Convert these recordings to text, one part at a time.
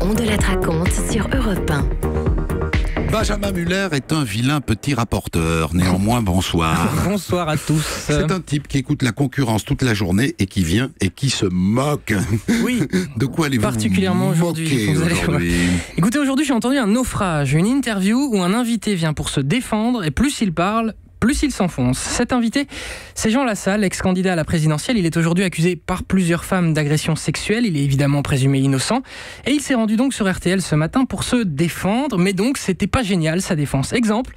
On de la raconte sur Europe 1. Benjamin Muller est un vilain petit rapporteur. Néanmoins, bonsoir. Bonsoir à tous. C'est un type qui écoute la concurrence toute la journée et qui vient et qui se moque. Oui. De quoi allez-vous particulièrement aujourd'hui. Écoutez, aujourd'hui, j'ai entendu un naufrage, une interview où un invité vient pour se défendre et plus il parle, plus il s'enfonce. Cet invité, c'est Jean Lassalle, ex-candidat à la présidentielle. Il est aujourd'hui accusé par plusieurs femmes d'agression sexuelle. Il est évidemment présumé innocent. Et il s'est rendu donc sur RTL ce matin pour se défendre. Mais donc, c'était pas génial, sa défense. Exemple.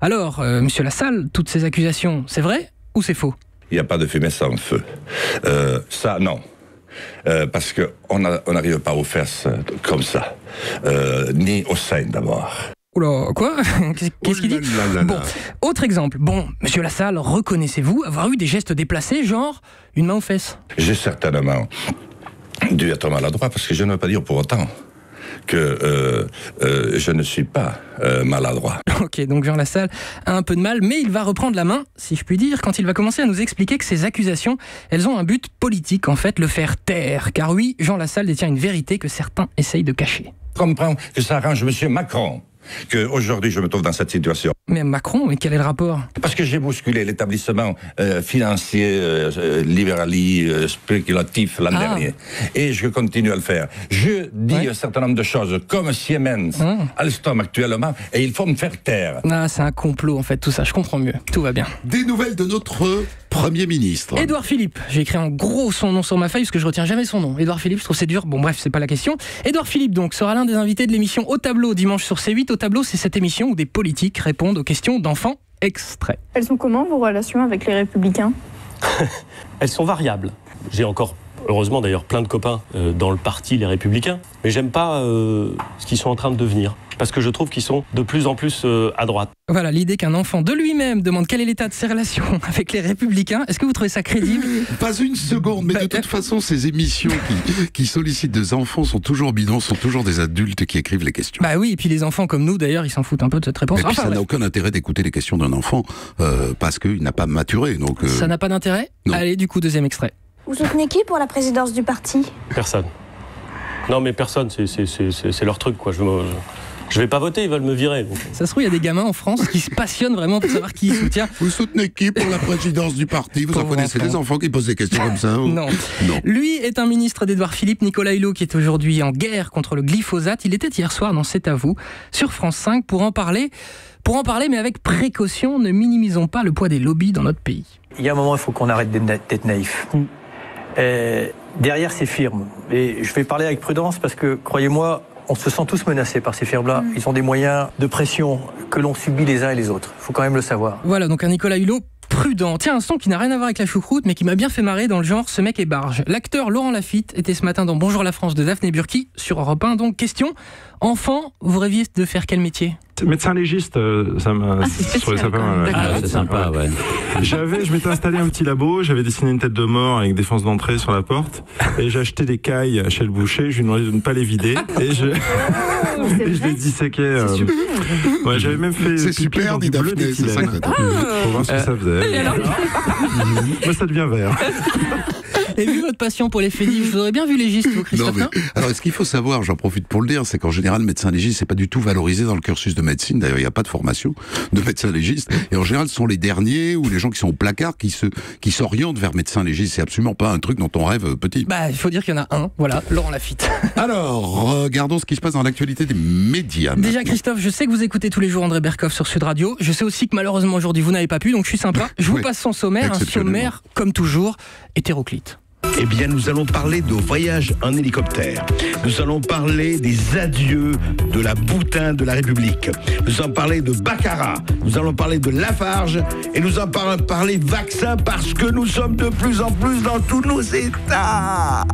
Alors, monsieur Lassalle, toutes ces accusations, c'est vrai ou c'est faux ? Il n'y a pas de fumée sans feu. Ça, non. Parce qu'on n'arrive pas aux fesses comme ça. Ni au sein, d'abord. Oula, quoi ? Qu'est-ce qu'il dit ? Bon, autre exemple. Bon, monsieur Lassalle, reconnaissez-vous avoir eu des gestes déplacés, genre une main aux fesses ? J'ai certainement dû être maladroit, parce que je ne veux pas dire pour autant que je ne suis pas maladroit. Ok, donc Jean Lassalle a un peu de mal, mais il va reprendre la main, si je puis dire, quand il va commencer à nous expliquer que ces accusations, elles ont un but politique, en fait, le faire taire. Car oui, Jean Lassalle détient une vérité que certains essayent de cacher. Comprends que ça arrange monsieur Macron qu'aujourd'hui je me trouve dans cette situation. Mais Macron, mais quel est le rapport ? Parce que j'ai bousculé l'établissement financier, spéculatif l'an dernier. Et je continue à le faire. Je dis un certain nombre de choses, comme Siemens, Alstom actuellement, et il faut me faire taire. Ah, c'est un complot en fait, tout ça, je comprends mieux. Tout va bien. Des nouvelles de notre Premier ministre. Édouard Philippe. J'ai écrit en gros son nom sur ma feuille parce que je retiens jamais son nom. Édouard Philippe, je trouve c'est dur. Bon bref, c'est pas la question. Édouard Philippe donc sera l'un des invités de l'émission Au Tableau dimanche sur C8. Au Tableau, c'est cette émission où des politiques répondent aux questions d'enfants. Extrait. Elles sont comment vos relations avec les Républicains ? Elles sont variables. J'ai encore, heureusement d'ailleurs, plein de copains dans le parti Les Républicains. Mais j'aime pas ce qu'ils sont en train de devenir. Parce que je trouve qu'ils sont de plus en plus à droite. Voilà, l'idée qu'un enfant de lui-même demande quel est l'état de ses relations avec les Républicains. Est-ce que vous trouvez ça crédible ? Pas une seconde, mais de toute façon, ces émissions qui sollicitent des enfants sont toujours bidons, sont toujours des adultes qui écrivent les questions. Bah oui, et puis les enfants comme nous, d'ailleurs, ils s'en foutent un peu de cette réponse. Et puis ça n'a aucun intérêt d'écouter les questions d'un enfant parce qu'il n'a pas maturé. Donc, ça n'a pas d'intérêt ? Non. Allez, du coup, deuxième extrait. Vous soutenez qui pour la présidence du parti ? Personne. Non, mais personne, c'est leur truc, quoi. Je vais pas voter, ils veulent me virer. Donc. Ça se trouve, il y a des gamins en France qui se passionnent vraiment pour savoir qui soutient. Vous soutenez qui pour la présidence du parti ? Vous en connaissez des enfants qui posent des questions comme ça ? Non. Lui est un ministre d'Édouard Philippe, Nicolas Hulot, qui est aujourd'hui en guerre contre le glyphosate. Il était hier soir dans C'est à vous, sur France 5, pour en parler, mais avec précaution. Ne minimisons pas le poids des lobbies dans notre pays. Il y a un moment, il faut qu'on arrête d'être naïf. Derrière ces firmes, et je vais parler avec prudence parce que, croyez-moi, on se sent tous menacés par ces firmes-là. Ils ont des moyens de pression que l'on subit les uns et les autres. Il faut quand même le savoir. Voilà, donc un Nicolas Hulot prudent. Tiens, un son qui n'a rien à voir avec la choucroute, mais qui m'a bien fait marrer dans le genre Ce mec est barge. L'acteur Laurent Lafitte était ce matin dans Bonjour la France de Daphné Burki, sur Europe 1. Donc, question, enfant, vous rêviez de faire quel métier ? Médecin légiste, ça m'a... c'est sympa, ouais. Je m'étais installé un petit labo, j'avais dessiné une tête de mort avec des fences d'entrée sur la porte, et j'ai acheté des cailles chez le boucher, je lui ai demandé de ne pas les vider, et je les disséquais. Ouais, j'avais même fait pipi dans du bleu d'éthylène, pour voir ce que ça faisait. Moi, ça devient vert. Et vu votre passion pour les fédifs, vous aurez bien vu légiste, vous, Christophe. Non, mais, alors, ce qu'il faut savoir, j'en profite pour le dire, c'est qu'en général, médecin légiste, c'est pas du tout valorisé dans le cursus de médecine. D'ailleurs, il n'y a pas de formation de médecin légiste. Et en général, ce sont les derniers ou les gens qui sont au placard qui s'orientent vers médecin légiste. C'est absolument pas un truc dont on rêve petit. Bah, il faut dire qu'il y en a un. Voilà, Laurent Lafitte. Alors, regardons ce qui se passe dans l'actualité des médias. Déjà, maintenant. Christophe, je sais que vous écoutez tous les jours André Berkoff sur Sud Radio. Je sais aussi que malheureusement aujourd'hui vous n'avez pas pu, donc je suis sympa. Je vous passe son sommaire, un sommaire comme toujours hétéroclite. Eh bien, nous allons parler de voyages en hélicoptère. Nous allons parler des adieux de la boutin de la République. Nous allons parler de Baccarat. Nous allons parler de Lafarge. Et nous allons parler vaccin parce que nous sommes de plus en plus dans tous nos États.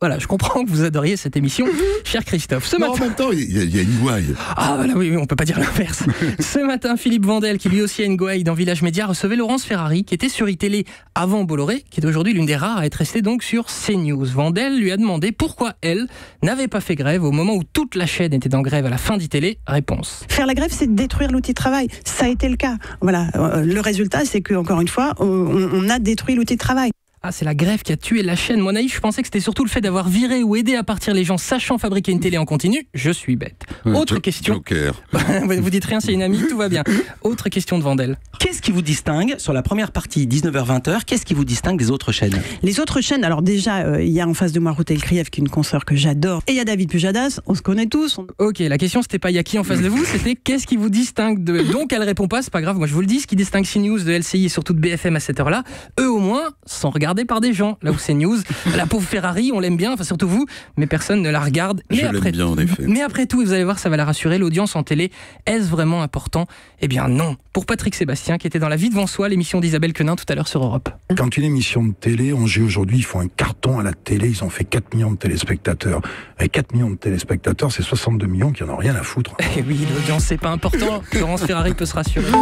Voilà, je comprends que vous adoriez cette émission, cher Christophe. Ce matin... En même temps, il y a une gouaille. Ah, voilà, oui, on peut pas dire l'inverse. Ce matin, Philippe Vandel, qui lui aussi a une gouaille dans Village Média, recevait Laurence Ferrari, qui était sur iTélé avant Bolloré, qui est aujourd'hui l'une des rares à être restée donc sur CNews. Vandel lui a demandé pourquoi elle n'avait pas fait grève au moment où toute la chaîne était en grève à la fin d'iTélé. Réponse. Faire la grève, c'est détruire l'outil de travail. Ça a été le cas. Voilà. Le résultat, c'est que, encore une fois, on a détruit l'outil de travail. Ah, c'est la grève qui a tué la chaîne. Moi, naïf, je pensais que c'était surtout le fait d'avoir viré ou aidé à partir les gens sachant fabriquer une télé en continu. Je suis bête. Autre question. Joker. Vous dites rien, c'est une amie, tout va bien. Autre question de Vandel. Qu'est-ce qui vous distingue, sur la première partie, 19h-20h, qu'est-ce qui vous distingue des autres chaînes? Les autres chaînes, alors déjà, il y a en face de moi Routel Krief, qui est une consoeur que j'adore. Et il y a David Pujadas, on se connaît tous. Ok, la question, c'était pas il y a qui en face de vous, c'était qu'est-ce qui vous distingue de... Donc, elle répond pas, c'est pas grave, moi je vous le dis, ce qui distingue CNews de LCI et surtout de BFM à cette heure-là, eux au moins, sont regardés par des gens. Là où CNews, la pauvre Ferrari, on l'aime bien, enfin surtout vous, mais personne ne la regarde. Je l'aime bien, en effet. Mais après tout, vous allez voir, ça va la rassurer, l'audience en télé, est-ce vraiment important? Eh bien non. Pour Patrick Sébastien, qui était dans La vie devant soi, l'émission d'Isabelle Quenin tout à l'heure sur Europe. Quand une émission de télé, Angers aujourd'hui, ils font un carton à la télé, ils ont fait 4 millions de téléspectateurs. Et 4 millions de téléspectateurs, c'est 62 millions qui en ont rien à foutre. Et oui, l'audience, c'est pas important. Laurence Ferrari peut se rassurer.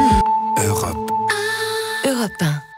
Europe 1.